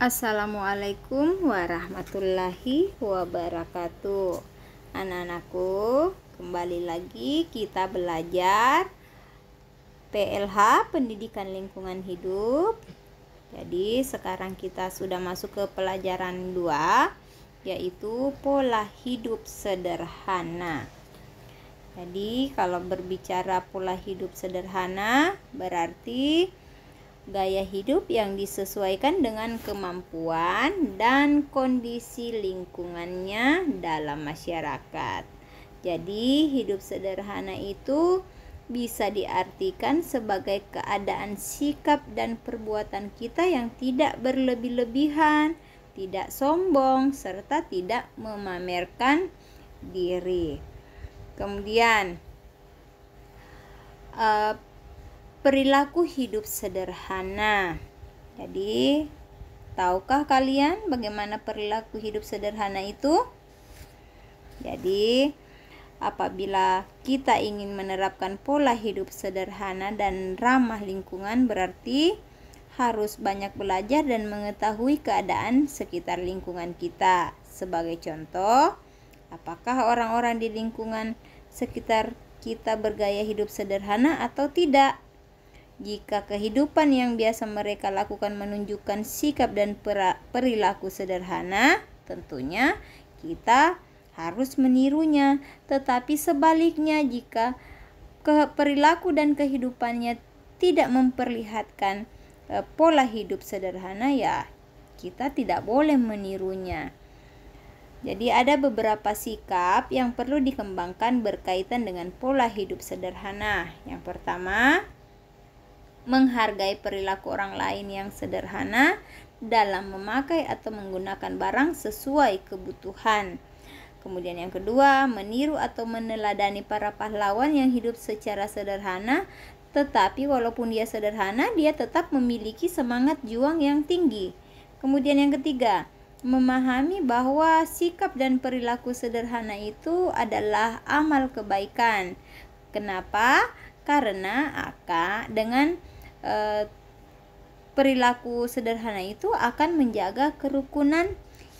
Assalamualaikum warahmatullahi wabarakatuh. Anak-anakku, kembali lagi kita belajar PLH Pendidikan Lingkungan Hidup. Jadi sekarang kita sudah masuk ke pelajaran 2, yaitu pola hidup sederhana. Jadi kalau berbicara pola hidup sederhana berarti gaya hidup yang disesuaikan dengan kemampuan dan kondisi lingkungannya dalam masyarakat. Jadi, hidup sederhana itu bisa diartikan sebagai keadaan sikap dan perbuatan kita yang tidak berlebih-lebihan, tidak sombong, serta tidak memamerkan diri. Kemudian, perilaku hidup sederhana. Jadi, tahukah kalian bagaimana perilaku hidup sederhana itu? Jadi, apabila kita ingin menerapkan pola hidup sederhana dan ramah lingkungan, berarti harus banyak belajar dan mengetahui keadaan sekitar lingkungan kita. Sebagai contoh, apakah orang-orang di lingkungan sekitar kita bergaya hidup sederhana atau tidak? Jika kehidupan yang biasa mereka lakukan menunjukkan sikap dan perilaku sederhana, tentunya kita harus menirunya. Tetapi sebaliknya, jika perilaku dan kehidupannya tidak memperlihatkan pola hidup sederhana, ya kita tidak boleh menirunya. Jadi ada beberapa sikap yang perlu dikembangkan berkaitan dengan pola hidup sederhana. Yang pertama, menghargai perilaku orang lain yang sederhana dalam memakai atau menggunakan barang sesuai kebutuhan. Kemudian yang kedua, meniru atau meneladani para pahlawan yang hidup secara sederhana, tetapi walaupun dia sederhana, dia tetap memiliki semangat juang yang tinggi. Kemudian yang ketiga, memahami bahwa sikap dan perilaku sederhana itu adalah amal kebaikan. Kenapa? Karena dengan perilaku sederhana itu akan menjaga kerukunan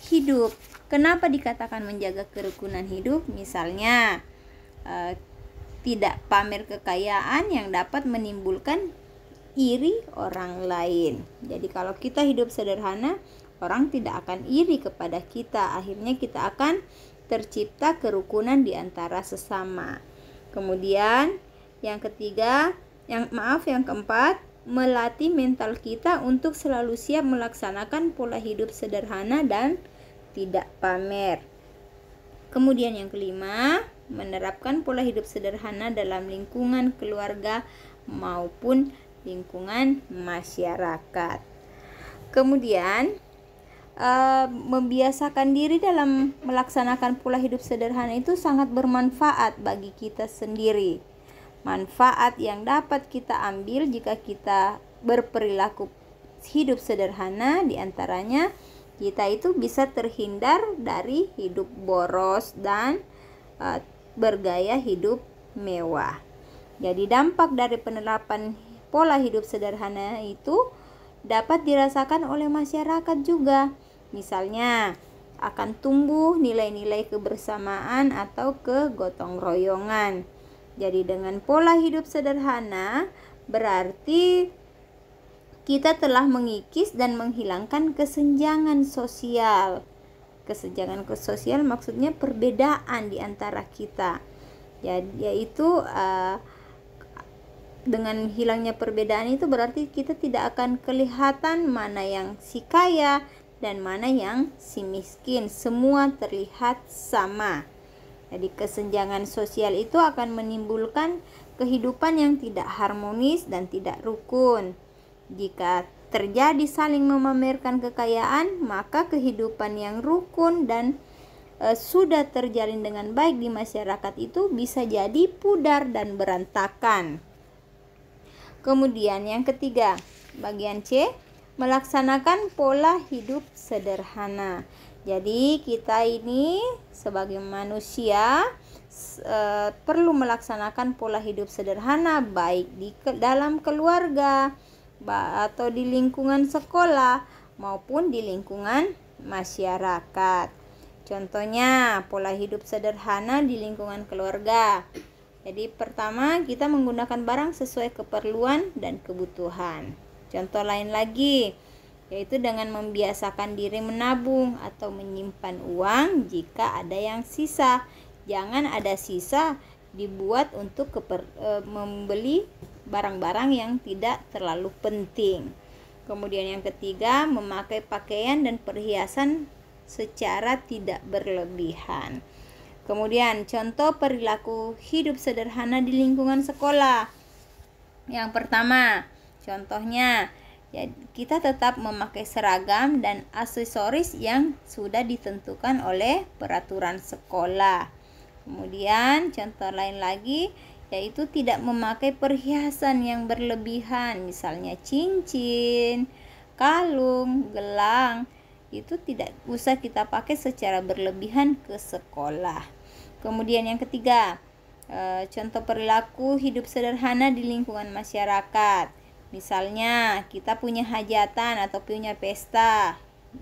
hidup. Kenapa dikatakan menjaga kerukunan hidup? Misalnya, tidak pamer kekayaan yang dapat menimbulkan iri orang lain. Jadi kalau kita hidup sederhana, orang tidak akan iri kepada kita. Akhirnya kita akan tercipta kerukunan di antara sesama. Kemudian yang keempat, melatih mental kita untuk selalu siap melaksanakan pola hidup sederhana dan tidak pamer. Kemudian yang kelima, menerapkan pola hidup sederhana dalam lingkungan keluarga maupun lingkungan masyarakat. Kemudian, membiasakan diri dalam melaksanakan pola hidup sederhana itu sangat bermanfaat bagi kita sendiri. Manfaat yang dapat kita ambil jika kita berperilaku hidup sederhana, diantaranya kita itu bisa terhindar dari hidup boros dan bergaya hidup mewah. Jadi dampak dari penerapan pola hidup sederhana itu dapat dirasakan oleh masyarakat juga. Misalnya, akan tumbuh nilai-nilai kebersamaan atau kegotong royongan. Jadi dengan pola hidup sederhana berarti kita telah mengikis dan menghilangkan kesenjangan sosial. Kesenjangan sosial maksudnya perbedaan di antara kita. Yaitu dengan hilangnya perbedaan itu berarti kita tidak akan kelihatan mana yang si kaya dan mana yang si miskin. Semua terlihat sama. Jadi kesenjangan sosial itu akan menimbulkan kehidupan yang tidak harmonis dan tidak rukun. Jika terjadi saling memamerkan kekayaan, maka kehidupan yang rukun dan sudah terjalin dengan baik di masyarakat itu bisa jadi pudar dan berantakan. Kemudian yang ketiga, bagian C, melaksanakan pola hidup sederhana. Jadi kita ini sebagai manusia perlu melaksanakan pola hidup sederhana baik di dalam keluarga atau di lingkungan sekolah maupun di lingkungan masyarakat. Contohnya, pola hidup sederhana di lingkungan keluarga. Jadi pertama, kita menggunakan barang sesuai keperluan dan kebutuhan. Contoh lain lagi, yaitu dengan membiasakan diri menabung atau menyimpan uang jika ada yang sisa. Jangan ada sisa dibuat untuk membeli barang-barang yang tidak terlalu penting. Kemudian yang ketiga, memakai pakaian dan perhiasan secara tidak berlebihan. Kemudian contoh perilaku hidup sederhana di lingkungan sekolah. Yang pertama, contohnya ya, kita tetap memakai seragam dan aksesoris yang sudah ditentukan oleh peraturan sekolah. Kemudian contoh lain lagi yaitu tidak memakai perhiasan yang berlebihan, misalnya cincin, kalung, gelang. Itu tidak usah kita pakai secara berlebihan ke sekolah. Kemudian yang ketiga, contoh perilaku hidup sederhana di lingkungan masyarakat. Misalnya kita punya hajatan atau punya pesta,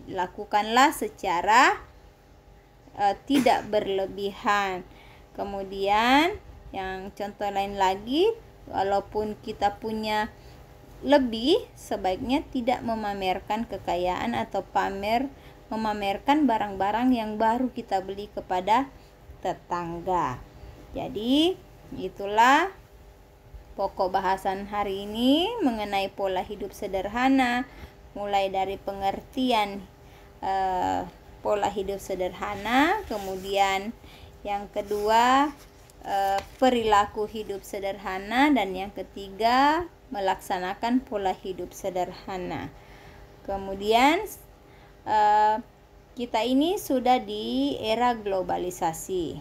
lakukanlah secara tidak berlebihan. Kemudian yang contoh lain lagi, walaupun kita punya lebih, sebaiknya tidak memamerkan kekayaan atau memamerkan barang-barang yang baru kita beli kepada tetangga. Jadi itulah pokok bahasan hari ini mengenai pola hidup sederhana, mulai dari pengertian pola hidup sederhana, kemudian yang kedua perilaku hidup sederhana, dan yang ketiga melaksanakan pola hidup sederhana. Kemudian kita ini sudah di era globalisasi.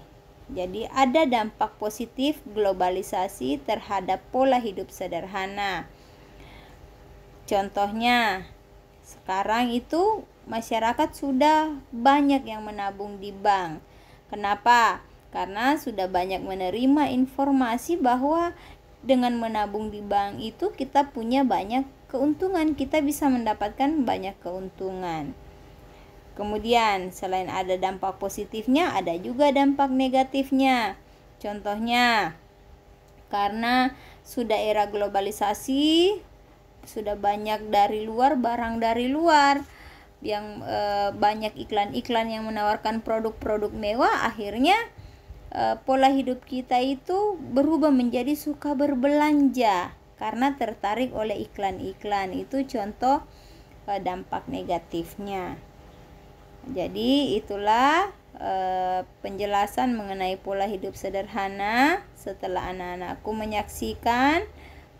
Jadi ada dampak positif globalisasi terhadap pola hidup sederhana. Contohnya, sekarang itu masyarakat sudah banyak yang menabung di bank. Kenapa? Karena sudah banyak menerima informasi bahwa dengan menabung di bank itu kita punya banyak keuntungan, kita bisa mendapatkan banyak keuntungan. Kemudian selain ada dampak positifnya, ada juga dampak negatifnya. Contohnya, karena sudah era globalisasi, sudah banyak dari luar, barang dari luar, yang banyak iklan-iklan yang menawarkan produk-produk mewah, akhirnya pola hidup kita itu berubah menjadi suka berbelanja karena tertarik oleh iklan-iklan. Itu contoh dampak negatifnya. Jadi itulah penjelasan mengenai pola hidup sederhana. Setelah anak-anakku menyaksikan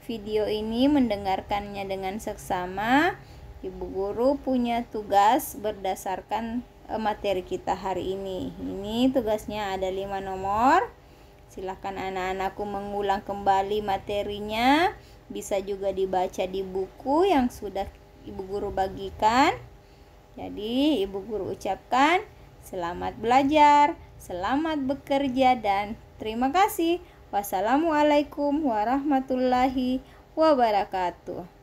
video ini, mendengarkannya dengan seksama, Ibu Guru punya tugas berdasarkan materi kita hari ini. Ini tugasnya ada 5 nomor. Silahkan anak-anakku mengulang kembali materinya. Bisa juga dibaca di buku yang sudah Ibu Guru bagikan. Jadi Ibu Guru ucapkan selamat belajar, selamat bekerja, dan terima kasih. Wassalamualaikum warahmatullahi wabarakatuh.